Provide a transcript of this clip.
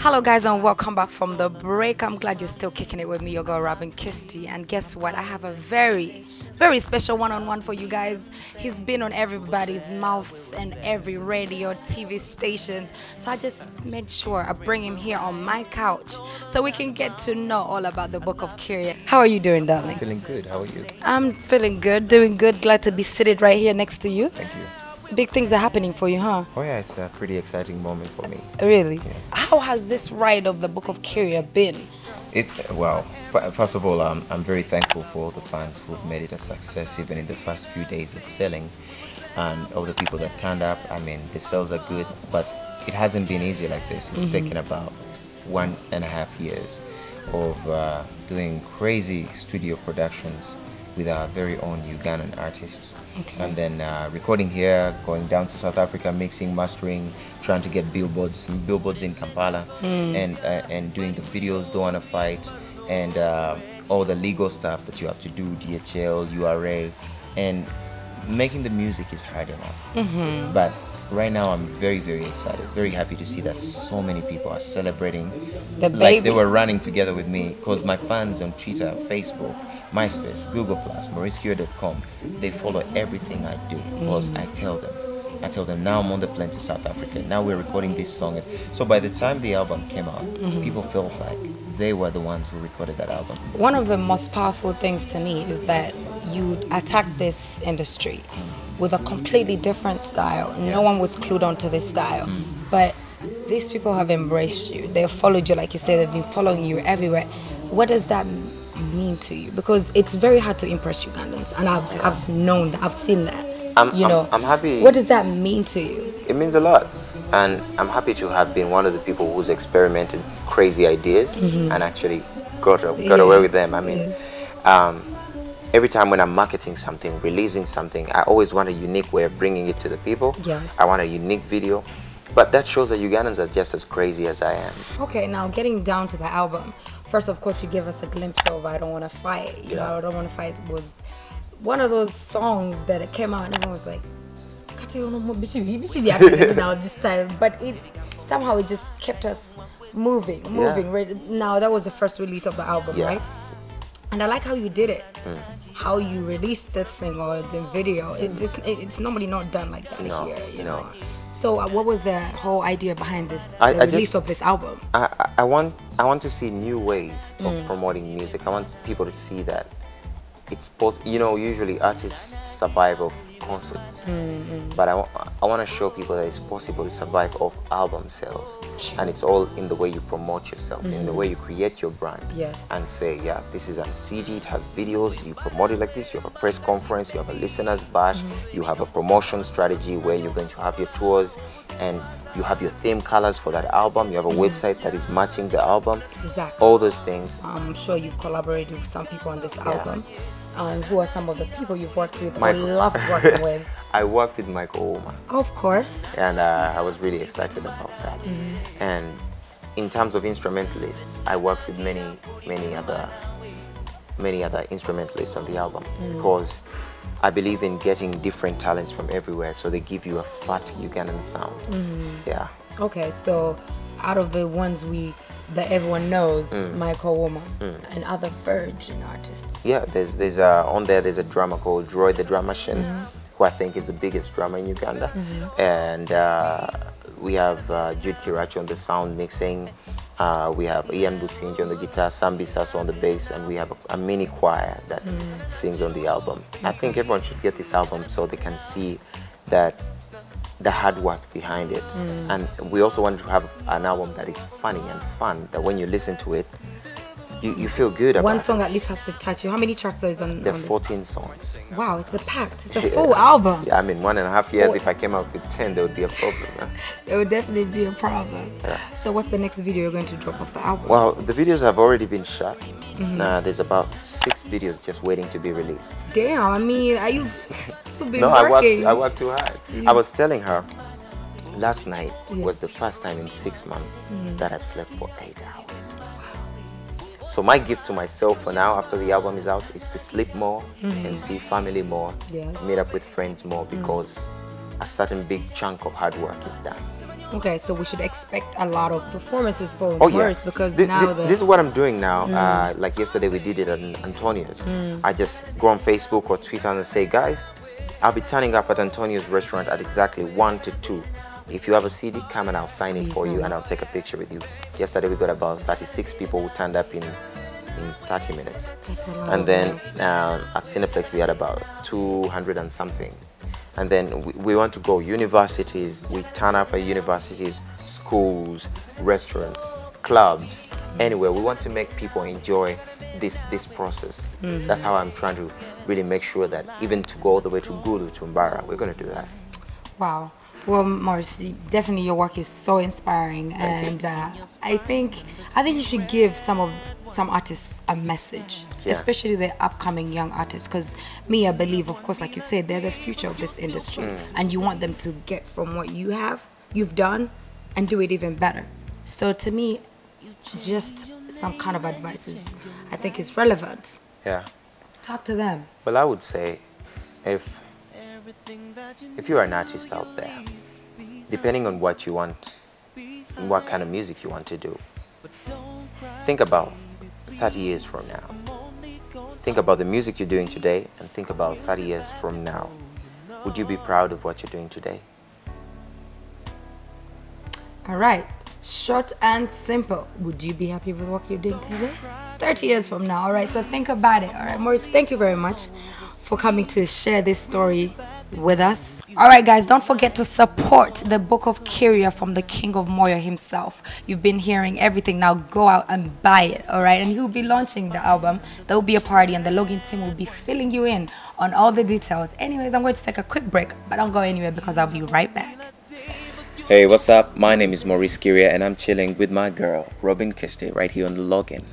Hello guys and welcome back from the break. I'm glad you're still kicking it with me, your girl Robin Kirsty. And guess what? I have a very special one-on-one for you guys. He's been on everybody's mouths and every radio, TV stations. So I just made sure I bring him here on my couch so we can get to know all about the Book of Kyria. How are you doing, darling? Feeling good. How are you? I'm feeling good, doing good. Glad to be seated right here next to you. Thank you. Big things are happening for you, huh? Oh yeah, it's a pretty exciting moment for me. Really? Yes. How has this ride of the Book of Kyria been? Well, first of all, I'm very thankful for all the fans who've made it a success, even in the first few days of selling, and all the people that turned up. I mean, the sales are good, but it hasn't been easy like this. It's taken about 1.5 years of doing crazy studio productions with our very own Ugandan artists. Okay. And then recording here, going down to South Africa, mixing, mastering, trying to get billboards in Kampala, and doing the videos, Don't Wanna Fight, and all the legal stuff that you have to do, DHL, URA, and making the music is hard enough. But right now I'm very excited, very happy to see that so many people are celebrating The like baby. they were running together with me, because my fans on Twitter, Facebook, MySpace, Google+, MauriceKyria.com, they follow everything I do, because I tell them now I'm on the plane to South Africa, now we're recording this song. So by the time the album came out, people felt like they were the ones who recorded that album. One of the most powerful things to me is that you attack this industry with a completely different style. No one was clued onto this style, but these people have embraced you. They've followed you, like you said, they've been following you everywhere. What does that mean to you? Because it's very hard to impress Ugandans, and I've known that, I've seen that. I'm happy. What does that mean to you? It means a lot, and I'm happy to have been one of the people who's experimented crazy ideas and actually got away with them. I mean, every time when I'm marketing something, releasing something, I always want a unique way of bringing it to the people. Yes. I want a unique video, but that shows that Ugandans are just as crazy as I am. Okay, now getting down to the album. First, of course, you gave us a glimpse of I Don't Wanna Fight. You know, I Don't Wanna Fight was one of those songs that it came out and everyone was like, now this time. But it somehow it just kept us moving. Right now, that was the first release of the album, right? And I like how you did it. How you released that single, the video. It's normally not done like that here, you know. So what was the whole idea behind this, the release of this album? I want to see new ways of promoting music. I want people to see that it's possible. You know, usually artists survive of concerts, but I want to show people that it's possible to survive off album sales. And it's all in the way you promote yourself, in the way you create your brand. Yes. And say, yeah, this is on CD, it has videos, you promote it like this, you have a press conference, you have a listeners bash, you have a promotion strategy where you're going to have your tours, and you have your theme colors for that album, you have a website that is matching the album. Exactly. All those things. I'm sure you've collaborated with some people on this album. Who are some of the people you've worked with or Michael. loved working with? I worked with Michael Oma. Of course. And I was really excited about that. And in terms of instrumentalists, I worked with many other instrumentalists on the album, because I believe in getting different talents from everywhere, so they give you a fat Ugandan sound. Yeah. Okay, so out of the ones that everyone knows, Michael Woman and other virgin artists. Yeah, there's on there's a drummer called Roy the Drum Machine, who I think is the biggest drummer in Uganda. And we have Jude Kirachi on the sound mixing. We have Ian Businji on the guitar, Sambi Sasso on the bass, and we have a mini choir that sings on the album. I think everyone should get this album so they can see that the hard work behind it. And we also want to have an album that is funny and fun, that when you listen to it, you feel good about it. One song at least has to touch you. How many tracks are on? There are 14 songs. Wow, it's it's a full album. Yeah, I mean, 1.5 years, if I came out with 10, there would be a problem. There would definitely be a problem. So what's the next video you're going to drop off the album? Well, the videos have already been shot. There's about 6 videos just waiting to be released. Damn, I mean, you've been No, working. I worked too hard. I was telling her, last night was the first time in 6 months that I've slept for 8 hours. So my gift to myself for now, after the album is out, is to sleep more and see family more, meet up with friends more, because a certain big chunk of hard work is done. Okay, so we should expect a lot of performances for Oh yeah, Morris because now this is what I'm doing now. Like yesterday we did it at Antonio's. I just go on Facebook or Twitter and say, guys, I'll be turning up at Antonio's restaurant at exactly 1 to 2. If you have a CD, come and I'll sign it for you and I'll take a picture with you. Yesterday we got about 36 people who turned up in 30 minutes. That's a lot. And then at Cineplex we had about 200 and something. And then we want to go universities. We turn up at universities, schools, restaurants, clubs, anywhere. We want to make people enjoy this process. That's how I'm trying to really make sure that even to go all the way to Gulu, to Mbara, we're going to do that. Wow. Well, Morris, definitely your work is so inspiring, and I think you should give some artists a message, especially the upcoming young artists. Because I believe, of course, like you said, they're the future of this industry, and you want them to get from what you've done, and do it even better. So to me, just some kind of advice I think is relevant. Yeah. Talk to them. Well, I would say, if you're an artist out there, depending on what you want, and what kind of music you want to do, think about 30 years from now. Think about the music you're doing today and think about 30 years from now. Would you be proud of what you're doing today? All right. Short and simple. Would you be happy with what you're doing today? 30 years from now. All right. So think about it. All right, Morris, thank you very much for coming to share this story with us. All right, guys, don't forget to support the Book of Kyria from the King of Moyo himself. You've been hearing everything. Now go out and buy it, all right? And he will be launching the album. There will be a party, and the login team will be filling you in on all the details. Anyways, I'm going to take a quick break, but don't go anywhere because I'll be right back. Hey, what's up? My name is Maurice Kyria, and I'm chilling with my girl, Robin Keste, right here on the login.